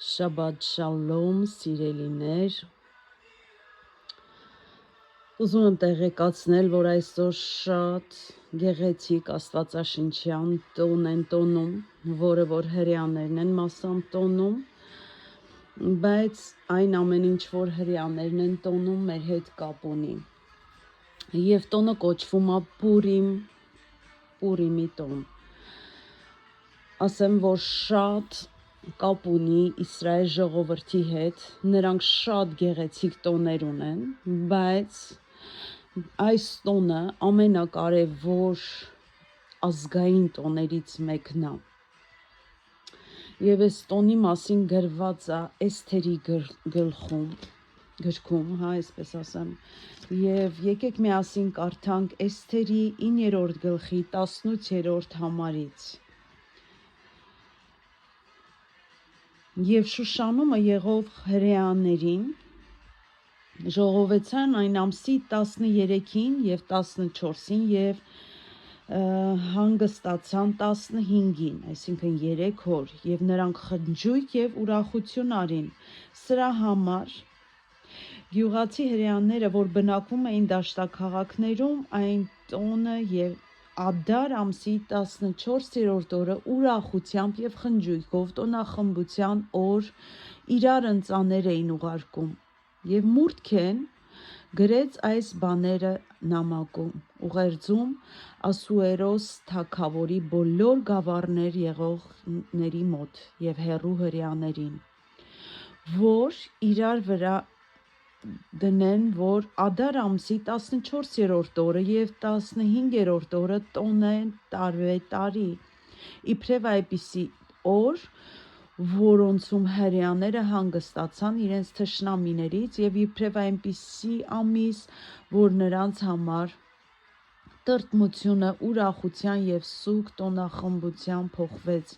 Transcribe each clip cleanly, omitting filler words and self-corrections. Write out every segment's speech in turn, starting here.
Շաբաթ շալոմ, սիրելիներ, ուզում եմ տեղեկացնել, որ այսօր շատ գեղեցիկ աստվածաշնչյան տոն են տոնում, որը որ հրեաներն են մասամբ տոնում, բայց այն ամեն ինչ, որ հրեաներն են տոնում, մեր հետ կապ ունի։ Եվ տոնը կոչվում է Պուրիմի տոն։ Ասեմ, որ շատ կապ ունի Իսրայել ժողովրդի հետ, նրանք շատ գեղեցիկ տոներ ունեն, բայց այս տոնը ամենակարևոր ազգային տոներից մեկն է։ Եվ այս տոնի մասին գրված է Էսթերի գրքում, այսպես ասեմ, եւ եկեք միասին կարդանք Էսթերի 9-րդ գլխի 18-րդ համարից։ Եվ Շուշանումը եղող հրեաներին ժողովեցան այն ամսի 13-ին եւ 14-ին եւ հանգստացան 15-ին, այսինքն 3 օր, եւ նրանք խնջույք եւ ուրախություն արին։ Սրա համար գյուղացի հրեաները, որ բնակվում էին դաշտաքաղաքներում, այն տոնը եւ Ադար ամսի 14-րդ օրը ուրախությամբ եւ խնջույքով տոնախմբության օր իրար ընծաներ էին ուղարկում։ Եվ Մուրդքեն գրեց այս բաները նամակում, ուղերձում Ասուերոս թագավորի բոլոր գավառներ եղողների մոտ եւ հեռու հրեաներին, որ իրար վրա դնեն, որ Ադար ամսի 14-րդ օրը եւ 15-րդ օրը տոնեն տարի, իբրև այպիսի օր, որոնցում հրեաները հանգստացան իրենց թշնամիներից եւ իբրև այնպիսի ամիս, որ նրանց համար տրտմությունը ուրախության եւ սուգ տոնախմբության փոխվեց,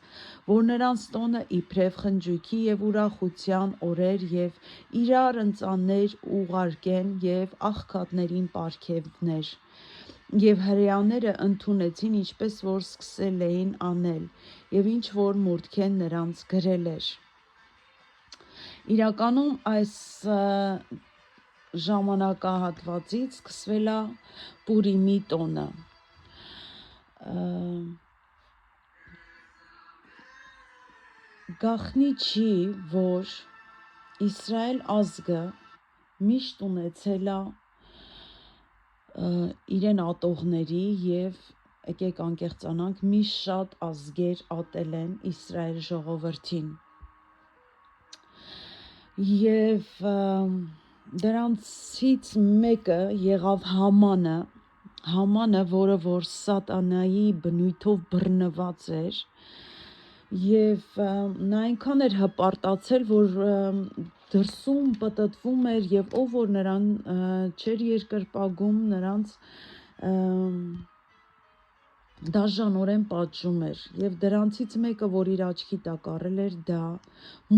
որ նրանց տոնը իբրև խնջույքի եւ ուրախության օրեր եւ իրար ընծաններ ուղարկեն եւ աղքատներին պարգևներ։ Եվ հրեաները ընդունեցին, ինչպես որ սկսել էին անել, եւ ինչ որ Մուրդքեն նրանց գրել էր։ Իրականում այս ժամանակահատվածից սկսվել է Պուրիմի տոնը։ Գաղտնի չի, որ Իսրայել ազգը միշտ ունեցել է իրեն ատողների եւ եկեք անկեղծանանք միշտ շատ ազգեր ատել են Իսրայել ժողովրդին։ Եվ դրանցից մեկը եղավ Համանը, որը որ սատանայի բնույթով բռնված էր, եւ նա այնքան էր հպարտացել, որ դրսում պտտվում էր եւ ով որ նրան չէր երկրպագում, նրանց դաժանորեն պատժում էր, եւ դրանցից մեկը, որ իր աչքի տակ առել էր, դա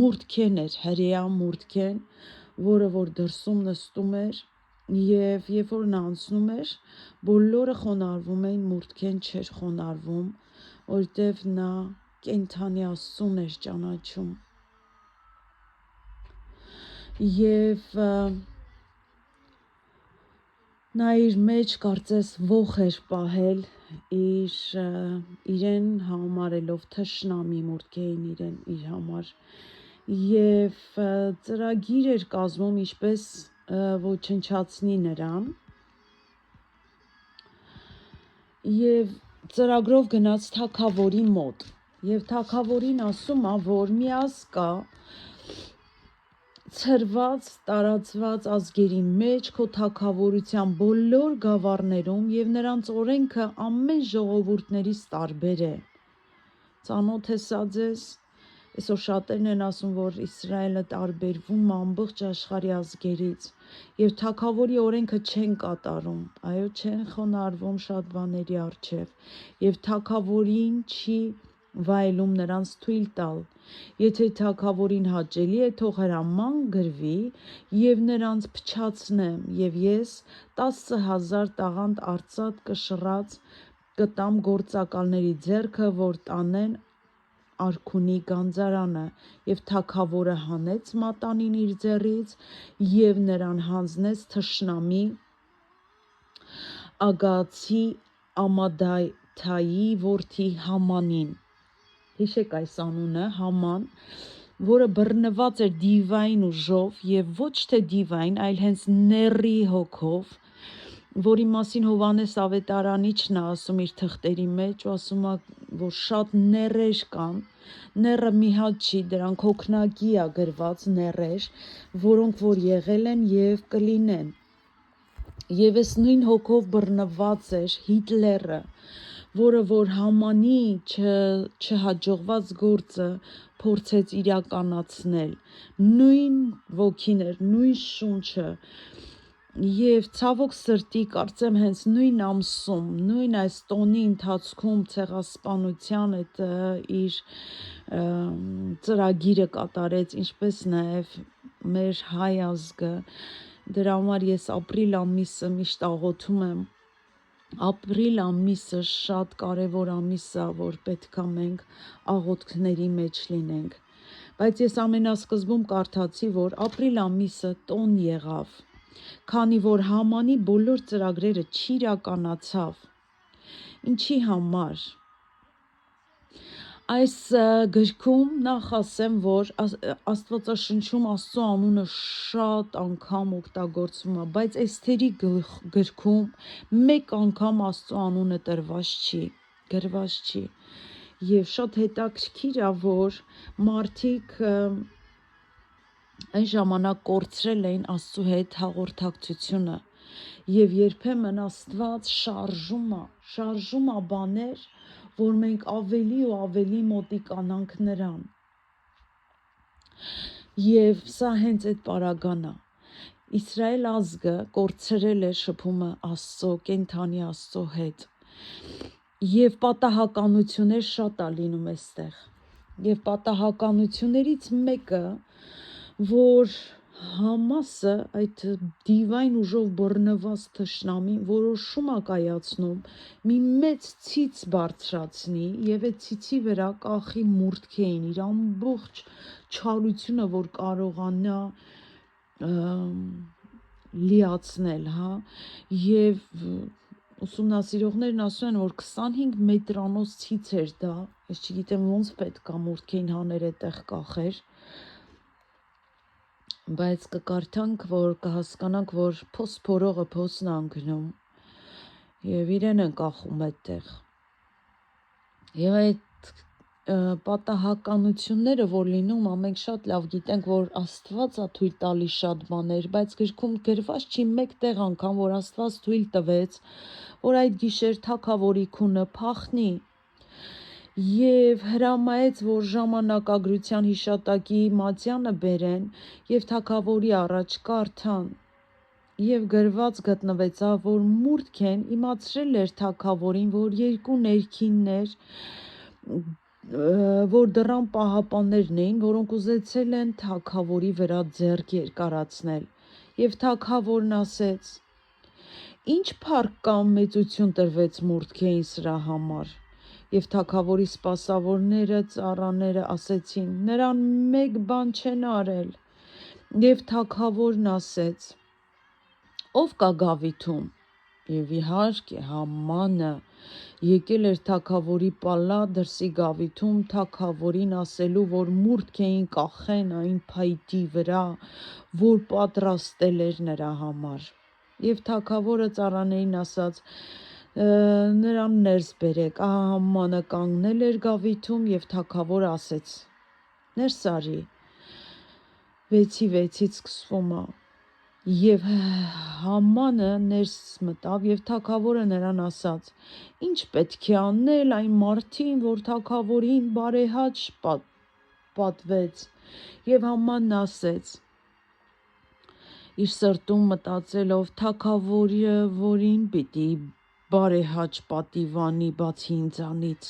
Մուրդքեն էր, հրեա Մուրդքեն, որը որ դրսում նստում էր, եւ երբ որ նա անցնում էր, բոլորը խոնարհվում էին, Մուրդքեն չէր խոնարհվում, որտեւ նա կենթանի Աստծուն էր ճանաչում։ Եվ նա իր մեջ կարծես ոխ էր պահել, իրեն համարելով թշնամի Մուրդքեին իր համար, եւ ծրագիր էր կազմում, ինչպես ոչնչացնի նրան, եւ ծրագրով գնաց թագավորի մոտ, եւ թագավորին ասում է, որ մի ազգ կա ցրված, տարածված ազգերի մեջ քո թագավորության բոլոր գավառներում եւ նրանց օրենքը ամեն ժողովուրդներից տարբեր է։ Ծանոթ է սա ձեզ։ Այսօր շատերն են ասում, որ Իսրայելը տարբերվում է ամբողջ աշխարհի ազգերից եւ թագավորի օրենքը չեն կատարում, այո, չեն խոնարհվում շատ բաների առջև եւ թագավորին չի վայելում նրանց թույլ տալ։ Եթե թագավորին հաճելի է, թող հրաման գրվի եւ նրանց փչացնեմ, եւ ես 10,000 տաղանդ արծաթ կշռած կտամ գործակալների ձեռքը, որ տանեն արքունի գանձարանը, եւ թագավորը հանեց մատանին իր ձեռից եւ նրան հանձնեց թշնամի Ագացի Ամադաթայի որդի Համանին։ Հիշեք այս անունը, Haman, որը բռնված էր դիվային ուժով եւ ոչ թե դիվային, այլ հենց նեռի հոգով, որի մասին Հովհաննես Ավետարանիչն է ասում իր թղթերի մեջ, ու ասում է, որ շատ նեռեր կան, նեռը մի հատ չի, դրանք հոգնակի է գրված նեռեր, որոնք որ եղել են եւ կլինեն։ Եվ այս նույն հոգով բռնված էր Հիտլերը, որը որ Համանի չհաջողված գործը փորձեց իրականացնել, նույն ոգին էր, նույն շունչը, եւ ցավոք սրտի կարծեմ հենց նույն ամսում, նույն այս տոնի ընթացքում ցեղասպանության այդ իր ծրագիրը կատարեց, ինչպես նաեւ մեր հայ ազգը, դրա համար ես ապրիլ ամիսը միշտ աղոթում եմ, ապրիլ ամիսը շատ կարևոր ամիս է, որ պետքա մենք աղոթքների մեջ լինենք, բայց ես ամենասկզբում կարդացի, որ ապրիլ ամիսը տոն եղավ, քանի որ Համանի բոլոր ծրագրերը չիրականացավ, ինչի համար, այս գրքում նախ ասեմ, որ Աստվածաշնչում Աստծո անունը շատ անգամ օգտագործվում է, բայց Էսթերի գրքում մեկ անգամ Աստծո անունը գրված չի, եւ շատ հետաքրքիր է, որ մարդիկ այն ժամանակ կորցրել էին Աստծո հետ հաղորդակցությունը, եւ երբեմն Աստված շարժում է բաներ, որ մենք ավելի ու ավելի մոտիկանանք նրան, եւ սա հենց այդ պարագան է, Իսրայել ազգը կորցրել է շփումը Աստծո, կենդանի Աստծո հետ, եւ պատահականություններ շատ է լինում այստեղ, եւ պատահականություններից մեկը, որ Համասը, այդ դիվային ուժով բռնված թշնամին, որոշում է կայացնում մի մեծ ցից բարձրացնի եւ այդ ցիցի վրա կախի մուրդքեին, իր ամբողջ չարությունը, որ կարողանա լիացնել, հա, եւ ուսումնասիրողներն ասում են, որ 25 մետրանոց ցից էր դա, ես չգիտեմ ոնց պետք է մուրդքեին հաներ այդտեղ կախեր, բայց կկարդանք, որ կհասկանանք, որ փոս փորողը փոսն անգնում եւ իրեն են կախում այդտեղ, եւ այդ պատահականությունները, որ լինում, մենք շատ լավ գիտենք, որ Աստված է թույլ տալիս շատ բաներ, բայց գրքում գրված չի մեկ տեղ անգամ, որ Աստված թույլ տվեց, որ այդ գիշեր թագավորի քունը փախնի, եւ հրամայեց, որ ժամանակագրության հիշատակի մատյանը բերեն եւ թագավորի առաջ կարդան, եւ գրված գտնվեցավ, որ մուրդքեն իմացրել էր թագավորին, որ երկու ներքիններ, որ դռան պահապաններն էին, որոնք ուզեցել են թագավորի վրա ձեռք երկարացնել, եւ թագավորն ասեց. Ինչ փառք կամ մեծություն տրվեց մուրդքեին սրա համար, եւ թագավորի սպասավորները, ծառաները ասեցին. նրան մեկ բան չեն արել, եւ թագավորն ասեց. ով կա գավիթում, եւ իհարկե Համանը եկել էր թագավորի պալատ դրսի գավիթում թագավորին ասելու, որ մուրդքեին կախեն այն փայտի վրա, որ պատրաստել էր նրա համար, եւ թագավորը ծառաներին ասաց. նրան ներս բերեք, ահա Համանը կանգնել էր գավիթում, եւ թագավորը ասեց. ներս արի, 6:6 սկսվում է, եւ Համանը ներս մտավ, եւ թագավորը նրան ասաց. ինչ պետք է անել այն մարդին, որ թագավորին բարեհաճ պատվեց, եւ Համանն ասեց, իր սրտում մտածելով, թագավորը որին պիտի բարեհաճ պատիվանի բացի ինձանից,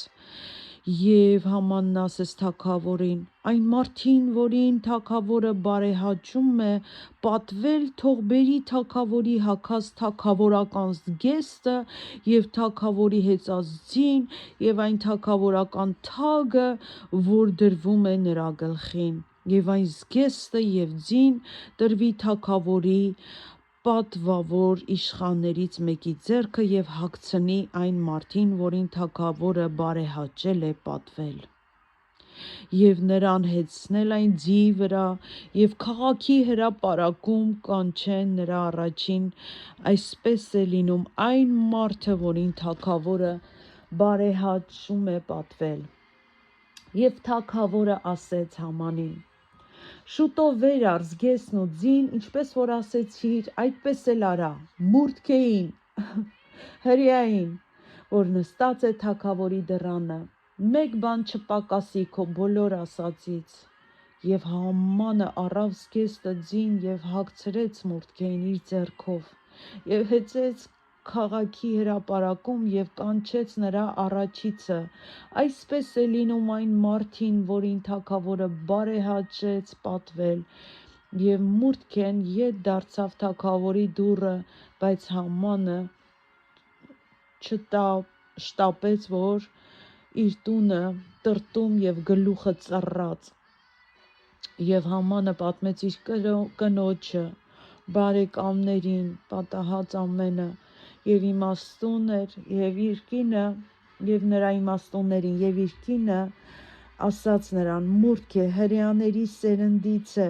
Եվ hamanն ասես թագավորին. այն մարդին, որին թագավորը բարեհաճում է, պատվել թող բերի թագավորի հագած թագավորական զգեստը և թագավորի հեծած ձին և այն թագավորական թագը, որ դրվում է նրա գլխին, և այն զգեստը և ձին տրվի թագավորի պատվավոր իշխաններից մեկի ձեռքը և հագցնի այն մարդին, որին թագավորը բարեհաճել է պատվել, և նրան հեծնել այն ձիի վրա և քաղաքի հրապարակում կանչեն նրա առաջին. այսպես է լինում այն մարդը, որին թագավորը բարեհաճում է պատվել։ Եվ թագավորը ասեց Haմանին. շուտով վեր առ զգեստն ու ձին, ինչպես որ ասեցիր, այդպես էլ արա Մուրդքեին հրեային, որ նստած է թագավորի դռանը, մեկ բան չպակասի քո բոլոր ասածից։ Եվ Համանը առավ զգեստը ձին և հագցրեց Մուրդքեին իր ձեռքով և հեծեց քաղաքի հրապարակում և կանչեց նրա առաջիցը. այսպես է լինում այն մարդին, որին թագավորը բարեհաճեց պատվել, և Մուրդքեն ետ դարձավ թագավորի դուռը, բայց Համանը չշտապեց, որ իր տունը տրտում և գլուխը ծռաց։ Եվ Համանը պատմեց իր կնոջը, բարեկամներին պատահած ամենը, և իմաստուն էր, և իր կինը, և նրա իմաստուններին, և իր կինը ասաց նրան. Մուրդք է, հրեաների սերնդից է,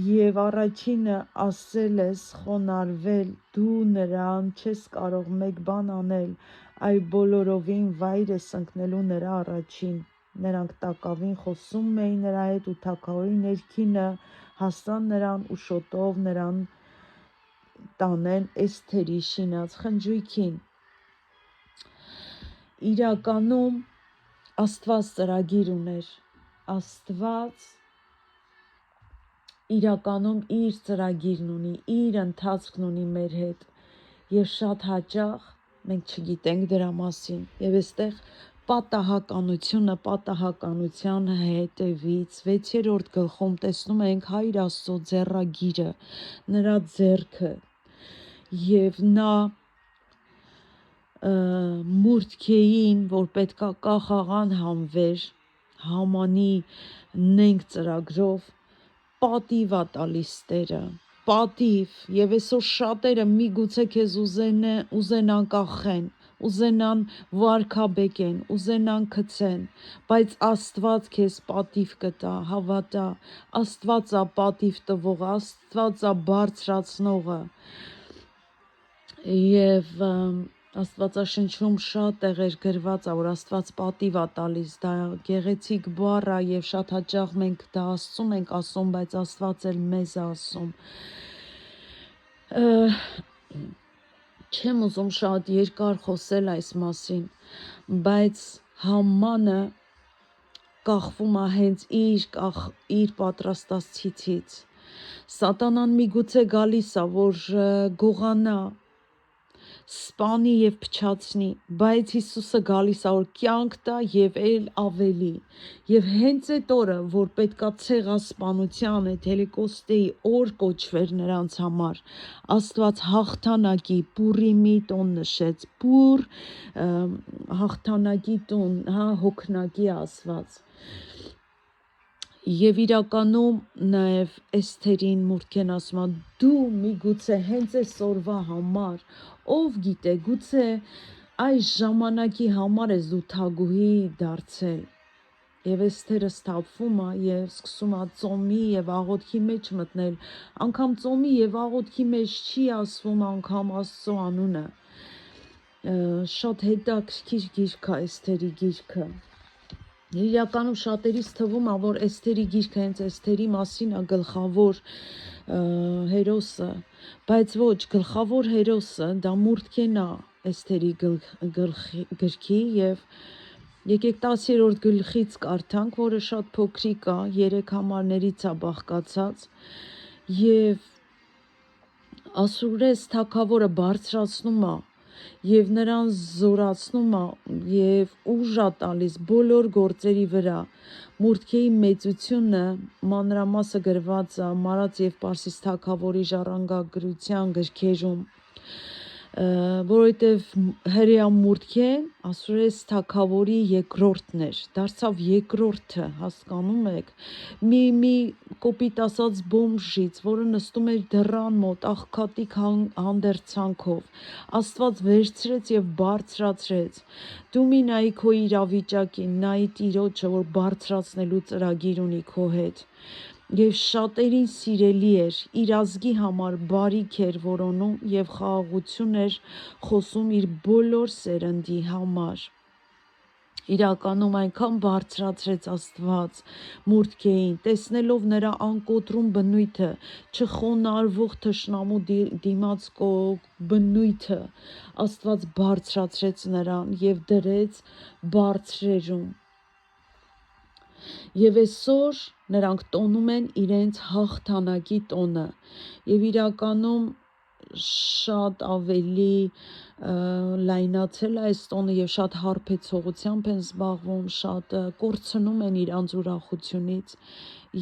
և առաջինը ասել ես խոնարհվել, դու նրան չես կարող մեկ բան անել, այլ բոլորովին վայր ես ընկնելու նրա առաջին։ Նրանք տակավին խոսում էին նրա հետ, ու թագավորի ներքինը հասան նրան ու շուտով նրան տանեն Էսթերի շինած խնջույքին։ Իրականում Աստված ծրագիր ուներ։ Աստված իրականում իր ծրագիրն ունի, իր ընթացքն ունի մեր հետ, և շատ հաճախ մենք չգիտենք դրա մասին, և այստեղ պատահականությունը պատահականության հետևից 6-րդ գլխում տեսնում ենք Հայր Աստծո ձեռագիրը, նրա ձեռքը, և նա Մուրդքեին, որ պետքա կախաղան հանվեր Համանի նենգ ծրագրով, պատիվ ա տալիս Տերը, պատիվ, և այսօր շատերը միգուցե քեզ ուզենան կախեն, ուզենան վարքաբեկեն, ուզենան գցեն, բայց Աստված քեզ պատիվ կտա, հավատա, Աստված ա պատիվ տվողը, Աստված ա բարձրացնողը, և Աստվածաշնչում շատ տեղեր գրված ա, որ Աստված պատիվ ա տալիս, դա գեղեցիկ բառ ա, և շատ հաճախ մենք դա Աստծուն ենք ասում, բայց Աստված էլ մեզ ա ասում։ Չեմ ուզում շատ երկար խոսել այս մասին, բայց Համանը կախվում ա հենց իր պատրաստած ցիցից։ Սատանան միգուցե գալիս ա, որ գողանա, սպանի և փչացնի, բայց Հիսուսը գալիս ա, որ կյանք տա և էլ ավելի, և հենց այդ օրը, որ պետքա ցեղասպանության Հելիքոստեի օր կոչվեր նրանց համար, Աստված հաղթանակի Պուրիմի տոն նշեց, Պուր հաղթանակի տոն, հոգնակի ասված, և իրականում նաև Էսթերին Մուրդքեն ասում ա, դու միգուցե հենց այս օրվա համար, ով գիտե, գուցե այս ժամանակի համար ես դու թագուհի դարձել, և Էսթերը սթափվում ա և սկսում ա ծոմի և աղոթքի մեջ մտնել, անգամ ծոմի և աղոթքի մեջ չի ասվում անգամ Աստծո անունը, շատ հետաքրքիր գիրք ա Էսթերի գիրքը, իրականում շատերիս թվում ա, որ Էսթերի գիրքը հենց Էսթերի մասին ա գլխավոր հերոսը, բայց ոչ, գլխավոր հերոսը դա Մուրդքեն ա Էսթերի գրքի, և եկեք 10-րդ գլխից կարդանք, որը շատ փոքրիկ ա, 3 համարներից ա բաղկացած, և Ասուրես թագավորը բարձրացնում ա եւ նրան զորացնում է եւ ուժ է տալիս բոլոր գործերի վրա։ Մուրդքեի մեծությունը մանրամասը գրված է Մարած եւ Պարսից թագավորի ժառանգագրության գրքերում, որովհետև հրեա Մուրդքեն Ասուրես թագավորի երկրորդն էր, դարձավ երկրորդը, հասկանում եք, մի կոպիտ ասած բոմժից, որը նստում էր դռան մոտ աղքատիկ հանդերձանքով, Աստված վերցրեց եւ բարձրացրեց։ Դու մի նայի քո իրավիճակին, նայի Տիրոջը, որ բարձրացնելու ծրագիր ունի քո հետ։ Եվ շատերին սիրելի էր, իր ազգի համար բարիք էր որոնում եւ խաղաղություն էր խոսում իր բոլոր սերնդի համար։ Իրականում այնքան բարձրացրեց Աստված Մուրդքեին, տեսնելով նրա անկոտրում բնույթը, չխոնարհվող թշնամու դիմաց բնույթը, Աստված բարձրացրեց նրան եւ դրեց բարձրերում։ Եվ այսօր նրանք տոնում են իրենց հաղթանակի տոնը եւ իրականում շատ ավելի լայնացել է այս տոնը եւ շատ հարբեցողությամբ են զբաղվում, շատ կորցնում են իրանց ուրախությունից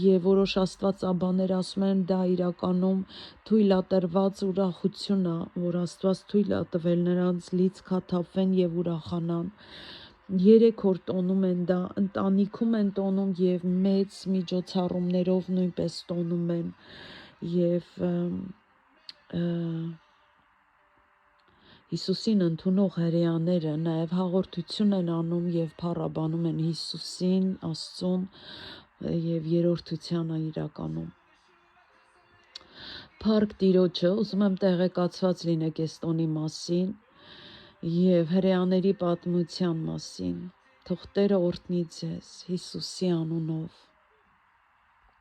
եւ որոշ աստվածաբաներ ասում են դա իրականում թույլատրված ուրախություն է, որ Աստված թույլ է տվել նրանց լիցքաթափվեն եւ ուրախանան։ 3 օր տոնում են դա, ընտանիքում են տոնում եւ մեծ միջոցառումներով նույնպես տոնում են եւ Հիսուսին ընդունող հրեաները նաեւ հաղորդություն են անում եւ փառաբանում են Հիսուսին, Աստծուն եւ երրորդությանը իրականում։ Փառք Տիրոջը, ուզում եմ տեղեկացված լինեք այս տոնի մասին եւ հրեաների պատմության մասին։ Թող Տերը օրհնի ձեզ Հիսուսի անունով։